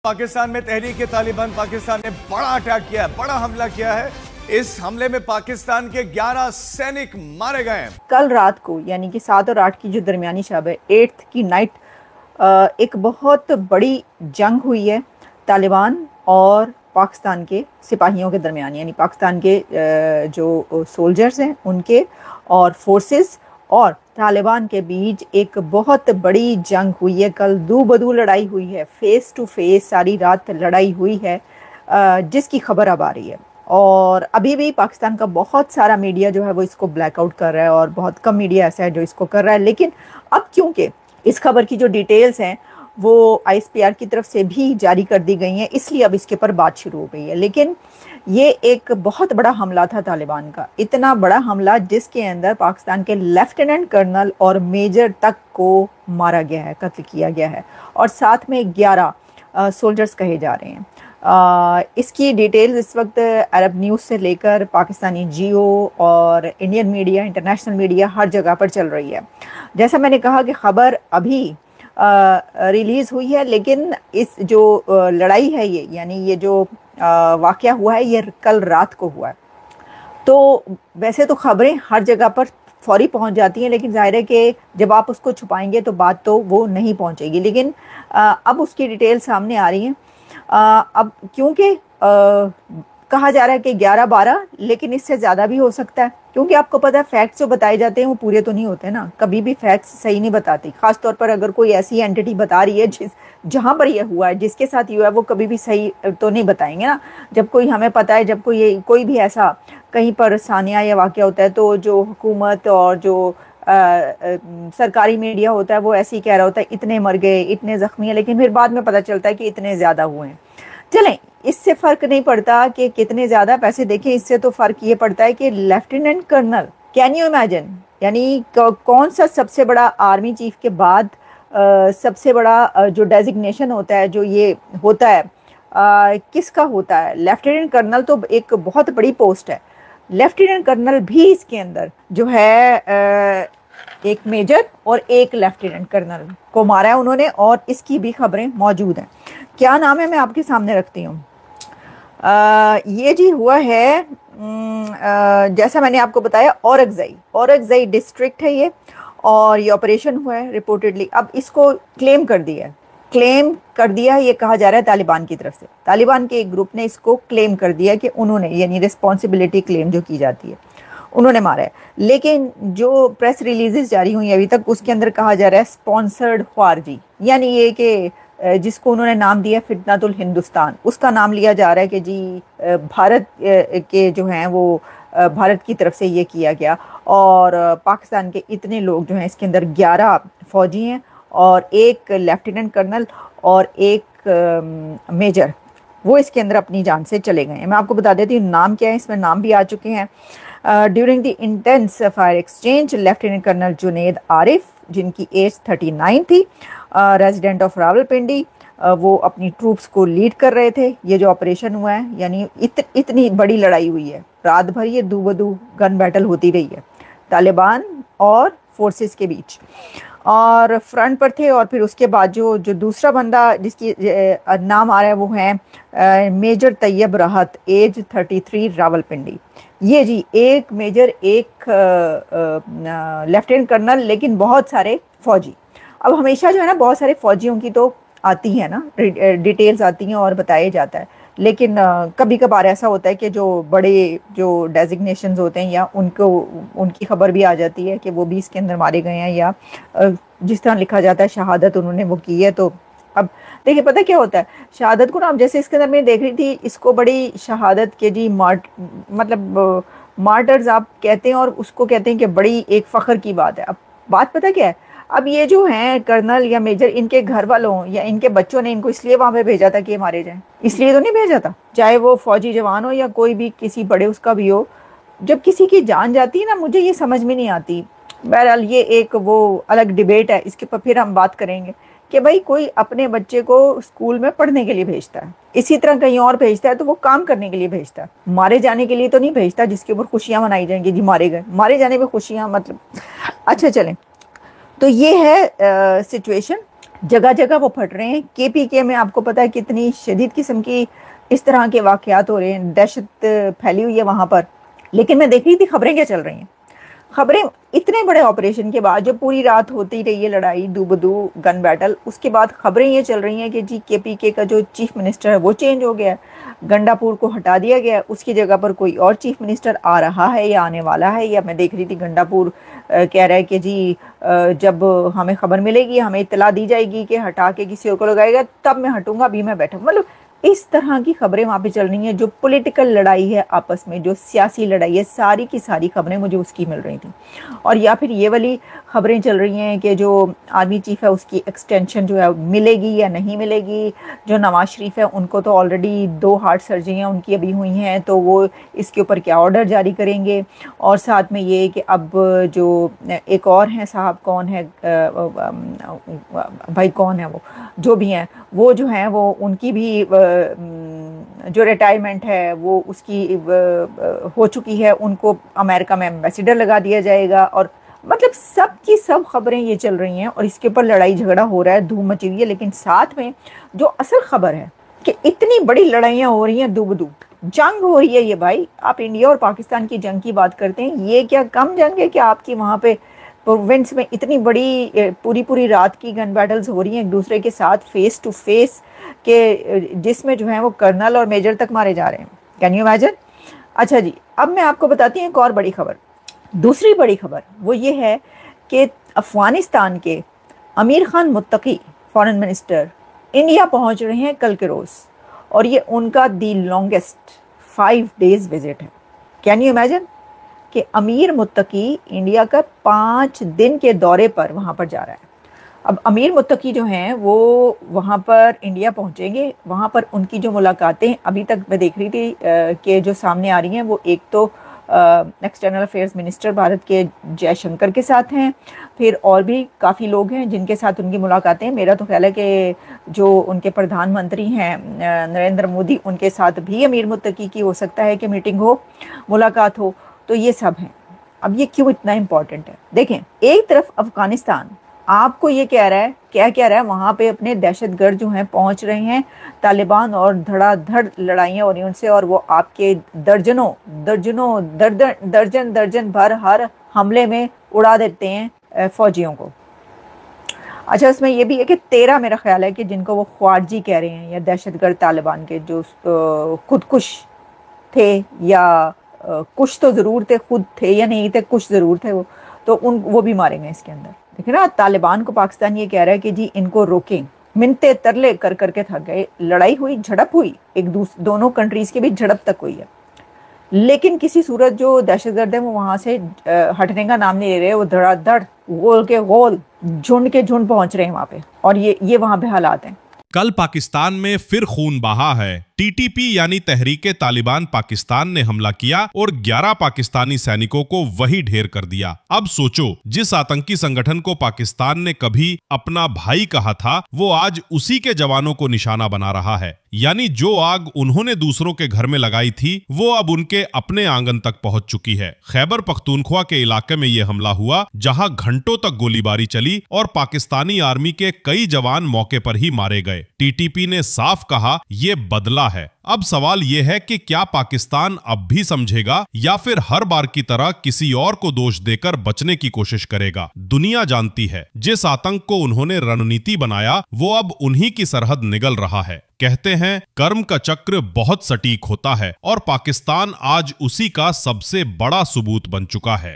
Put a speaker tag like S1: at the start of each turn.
S1: पाकिस्तान में तहरीक तालिबान पाकिस्तान ने बड़ा अटैक किया है, बड़ा हमला किया है। इस हमले में पाकिस्तान के 11 सैनिक मारे गए हैं।
S2: कल रात को यानी कि 7 और 8 की जो दरमियानी शब है, 8th की नाइट, एक बहुत बड़ी जंग हुई है तालिबान और पाकिस्तान के सिपाहियों के दरमियान, यानी पाकिस्तान के जो सोल्जर्स हैं उनके और फोर्सेस और तालिबान के बीच एक बहुत बड़ी जंग हुई है। कल दो बदू लड़ाई हुई है, फेस टू फेस सारी रात लड़ाई हुई है, जिसकी खबर अब आ रही है। और अभी भी पाकिस्तान का बहुत सारा मीडिया जो है वो इसको ब्लैकआउट कर रहा है और बहुत कम मीडिया ऐसा है जो इसको कर रहा है। लेकिन अब क्योंकि इस खबर की जो डिटेल्स हैं वो ISPR की तरफ से भी जारी कर दी गई हैं, इसलिए अब इसके ऊपर बात शुरू हो गई है। लेकिन ये एक बहुत बड़ा हमला था तालिबान का, इतना बड़ा हमला जिसके अंदर पाकिस्तान के लेफ्टिनेंट कर्नल और मेजर तक को मारा गया है, कत्ल किया गया है, और साथ में 11 सोल्जर्स कहे जा रहे हैं। इसकी डिटेल्स इस वक्त अरब न्यूज़ से लेकर पाकिस्तानी जियो और इंडियन मीडिया, इंटरनेशनल मीडिया, हर जगह पर चल रही है। जैसा मैंने कहा कि खबर अभी रिलीज़ हुई है, लेकिन इस जो लड़ाई है ये, यानी ये जो वाक़या हुआ है ये कल रात को हुआ है। तो वैसे तो खबरें हर जगह पर फौरी पहुंच जाती हैं, लेकिन जाहिर है कि जब आप उसको छुपाएंगे तो बात तो वो नहीं पहुंचेगी। लेकिन अब उसकी डिटेल सामने आ रही हैं। अब क्योंकि कहा जा रहा है कि 11-12, लेकिन इससे ज़्यादा भी हो सकता है, क्योंकि आपको पता है फैक्ट्स जो बताए जाते हैं वो पूरे तो नहीं होते ना, कभी भी फैक्ट्स सही नहीं बताती। ख़ास तौर पर अगर कोई ऐसी एंटिटी बता रही है जहाँ पर ये हुआ है, जिसके साथ ये हुआ है, वो कभी भी सही तो नहीं बताएंगे ना। जब कोई हमें पता है, जब कोई भी ऐसा कहीं पर सानिया या वाक़या होता है, तो जो हुकूमत और जो सरकारी मीडिया होता है वो ऐसे ही कह रहा होता है इतने मर गए, इतने ज़ख्मी हैं, लेकिन फिर बाद में पता चलता है कि इतने ज़्यादा हुए हैं। चलें, इससे फ़र्क नहीं पड़ता कि कितने ज़्यादा पैसे देखें, इससे तो फ़र्क ये पड़ता है कि lieutenant colonel, can you imagine, यानी कौन सा सबसे बड़ा आर्मी चीफ के बाद सबसे बड़ा जो डेजिग्नेशन होता है, जो ये होता है, किसका होता है? लेफ्टिनेंट कर्नल तो एक बहुत बड़ी पोस्ट है। लेफ्टिनेंट कर्नल भी इसके अंदर जो है एक मेजर और एक लेफ्टिनेंट कर्नल को मारा है उन्होंने, और इसकी भी खबरें मौजूद हैं। क्या नाम है मैं आपके सामने रखती हूँ। ये जी हुआ है जैसा मैंने आपको बताया औरकजई डिस्ट्रिक्ट है ये, और ये ऑपरेशन हुआ है रिपोर्टेडली। अब इसको क्लेम कर दिया ये कहा जा रहा है तालिबान की तरफ से। तालिबान के एक ग्रुप ने इसको क्लेम कर दिया कि उन्होंने, यानी रिस्पॉन्सिबिलिटी क्लेम जो की जाती है, उन्होंने मारा है। लेकिन जो प्रेस रिलीजेस जारी हुई अभी तक, उसके अंदर कहा जा रहा है स्पॉन्सर्ड ख्वारजी, यानी ये कि जिसको उन्होंने नाम दिया फितनतुल हिंदुस्तान, उसका नाम लिया जा रहा है कि जी भारत के जो हैं वो भारत की तरफ से ये किया गया। और पाकिस्तान के इतने लोग जो हैं, इसके अंदर 11 फौजी हैं और एक लेफ्टिनेंट कर्नल और एक मेजर, वो इसके अंदर अपनी जान से चले गए हैं। मैं आपको बता देती हूँ नाम क्या है, इसमें नाम भी आ चुके हैं। During the intense fire exchange, lieutenant colonel Junaid Arif, जिनकी एज 39 थी, रेजिडेंट ऑफ रावलपिंडी, वो अपनी ट्रूप्स को लीड कर रहे थे। ये जो ऑपरेशन हुआ है, यानी इतनी बड़ी लड़ाई हुई है, रात भर ये दो बदू गन बैटल होती रही है तालिबान और फोर्सेस के बीच, और फ्रंट पर थे। और फिर उसके बाद जो दूसरा बंदा जिसकी नाम आ रहा है वो है मेजर तैयब राहत, एज 33, रावलपिंडी। ये जी एक मेजर, एक लेफ्टिनेंट कर्नल, लेकिन बहुत सारे फौजी। अब हमेशा जो है ना, बहुत सारे फौजियों की तो आती है ना डिटेल्स आती हैं और बताया जाता है, लेकिन कभी कभार ऐसा होता है कि जो बड़े जो डेजिग्नेशंस होते हैं, या उनकी खबर भी आ जाती है कि वो भी इसके अंदर मारे गए हैं, या जिस तरह लिखा जाता है शहादत उन्होंने वो की है। तो अब देखिए पता क्या होता है, शहादत को ना, अब जैसे इसके अंदर मैं देख रही थी, इसको बड़ी शहादत के जी मतलब मार्टर्स आप कहते हैं, और उसको कहते हैं कि बड़ी एक फ़ख्र की बात है। अब बात पता क्या है, अब ये जो हैं कर्नल या मेजर, इनके घर वालों या इनके बच्चों ने इनको इसलिए वहाँ पे भेजा था कि ये मारे जाएं, इसलिए तो नहीं भेजा था। चाहे वो फौजी जवान हो या कोई भी किसी बड़े उसका भी हो, जब किसी की जान जाती है ना, मुझे ये समझ में नहीं आती। बहरहाल ये एक वो अलग डिबेट है, इसके पर फिर हम बात करेंगे कि भाई कोई अपने बच्चे को स्कूल में पढ़ने के लिए भेजता है, इसी तरह कहीं और भेजता है तो वो काम करने के लिए भेजता है, मारे जाने के लिए तो नहीं भेजता जिसके ऊपर खुशियाँ मनाई जाएंगी जी मारे गए, मारे जाने में खुशियाँ मतलब। अच्छा चलें, तो ये है सिचुएशन। जगह जगह वो फट रहे हैं। KPK में आपको पता है कितनी शदीद किस्म की इस तरह के वाकयात हो रहे हैं, दहशत फैली हुई है वहाँ पर। लेकिन मैं देख रही थी खबरें क्या चल रही हैं। खबरें इतने बड़े ऑपरेशन के बाद, जो पूरी रात होती रही है लड़ाई, दूबदू गन बैटल, उसके बाद खबरें ये चल रही हैं कि जी KPK का जो चीफ मिनिस्टर है वो चेंज हो गया है, गंडापुर को हटा दिया गया है, उसकी जगह पर कोई और चीफ मिनिस्टर आ रहा है या आने वाला है। या मैं देख रही थी गंडापुर कह रहा है कि जी जब हमें खबर मिलेगी, हमें इत्तला दी जाएगी कि हटा के किसी और को लगाएगा, तब मैं हटूंगा, अभी मैं बैठूंगा। मतलब इस तरह की खबरें वहाँ पे चल रही हैं। जो पॉलिटिकल लड़ाई है आपस में, जो सियासी लड़ाई है, सारी की सारी खबरें मुझे उसकी मिल रही थी। और या फिर ये वाली खबरें चल रही हैं कि जो आर्मी चीफ है उसकी एक्सटेंशन जो है मिलेगी या नहीं मिलेगी। जो नवाज शरीफ है उनको तो ऑलरेडी 2 हार्ट सर्जरियाँ उनकी अभी हुई हैं, तो वो इसके ऊपर क्या ऑर्डर जारी करेंगे। और साथ में ये कि अब जो एक और हैं साहब, कौन है भाई, कौन है वो, जो भी हैं वो जो हैं वो उनकी भी जो रिटायरमेंट है वो उसकी हो चुकी है, उनको अमेरिका में एम्बेसडर लगा दिया जाएगा। और मतलब सब की सब खबरें ये चल रही हैं और इसके ऊपर लड़ाई झगड़ा हो रहा है, धूम मची हुई है। लेकिन साथ में जो असल खबर है कि इतनी बड़ी लड़ाइयाँ हो रही हैं, दूबदू जंग हो रही है। ये भाई, आप इंडिया और पाकिस्तान की जंग की बात करते हैं, ये क्या कम जंग है कि आपकी वहाँ पे प्रोविंस में इतनी बड़ी पूरी रात की गन बैटल्स हो रही हैं एक दूसरे के साथ, फेस टू फेस के, जिसमें जो है वो कर्नल और मेजर तक मारे जा रहे हैं। Can you imagine. अच्छा जी, अब मैं आपको बताती हूँ एक और बड़ी खबर। दूसरी बड़ी खबर वो ये है कि अफगानिस्तान के अमीर Khan Muttaqi foreign minister India पहुँच रहे हैं कल के रोज़, और ये उनका दी लॉन्गेस्ट 5 डेज़ विजिट है। कैन यू इमेजिन कि अमीर मुत्तकी इंडिया का 5 दिन के दौरे पर वहाँ पर जा रहा है। अब अमीर मुत्तकी जो हैं वो वहाँ पर इंडिया पहुँचेंगे। वहाँ पर उनकी जो मुलाकातें अभी तक मैं देख रही थी कि जो सामने आ रही हैं, वो एक तो एक्सटर्नल अफेयर्स मिनिस्टर भारत के जयशंकर के साथ हैं, फिर और भी काफ़ी लोग हैं जिनके साथ उनकी मुलाकातें। मेरा तो ख्याल है कि जो उनके प्रधानमंत्री हैं नरेंद्र मोदी, उनके साथ भी अमीर मुत्तकी की हो सकता है कि मीटिंग हो, मुलाकात हो। तो ये सब हैं। अब ये क्यों इतना इम्पोर्टेंट है? देखें, एक तरफ अफगानिस्तान आपको ये कह रहा है, क्या कह रहा है, वहाँ पे अपने दहशतगर्द जो हैं पहुँच रहे हैं, तालिबान, और धड़ाधड़ लड़ाइयाँ हो रही हैं उनसे, और वो आपके दर्जन भर हर हमले में उड़ा देते हैं फौजियों को। अच्छा, इसमें ये भी है कि 13 मेरा ख्याल है कि जिनको वो ख्वारजी कह रहे हैं या दहशतगर्द तालिबान के, जो खुदकुश थे या कुछ तो ज़रूर थे, खुद थे या नहीं थे, कुछ ज़रूर थे वो भी मारे गए इसके अंदर। देखिए ना, तालिबान को पाकिस्तान ये कह रहा है कि जी इनको रोकें, मिन्नतें तरले कर करके थक गए। लड़ाई हुई, झड़प हुई, दोनों कंट्रीज़ के बीच झड़प तक हुई है, लेकिन किसी सूरत जो दहशतगर्द है वो वहाँ से हटने का नाम नहीं ले रहे। वो धड़ाधड़ गोल के गोल, झुंड के झुंड पहुँच रहे हैं वहाँ पे, और ये वहाँ पे हालात हैं।
S3: कल पाकिस्तान में फिर खून बहा है। TTP यानी तहरीके तालिबान पाकिस्तान ने हमला किया और 11 पाकिस्तानी सैनिकों को वही ढेर कर दिया। अब सोचो, जिस आतंकी संगठन को पाकिस्तान ने कभी अपना भाई कहा था, वो आज उसी के जवानों को निशाना बना रहा है। यानी जो आग उन्होंने दूसरों के घर में लगाई थी, वो अब उनके अपने आंगन तक पहुंच चुकी है। खैबर पख्तूनख्वा के इलाके में यह हमला हुआ, जहां घंटों तक गोलीबारी चली और पाकिस्तानी आर्मी के कई जवान मौके पर ही मारे गए। TTP ने साफ कहा, ये बदला है। अब सवाल यह है कि क्या पाकिस्तान अब भी समझेगा या फिर हर बार की तरह किसी और को दोष देकर बचने की कोशिश करेगा? दुनिया जानती है, जिस आतंक को उन्होंने रणनीति बनाया, वो अब उन्हीं की सरहद निगल रहा है। कहते हैं कर्म का चक्र बहुत सटीक होता है, और पाकिस्तान आज उसी का सबसे बड़ा सबूत बन चुका है।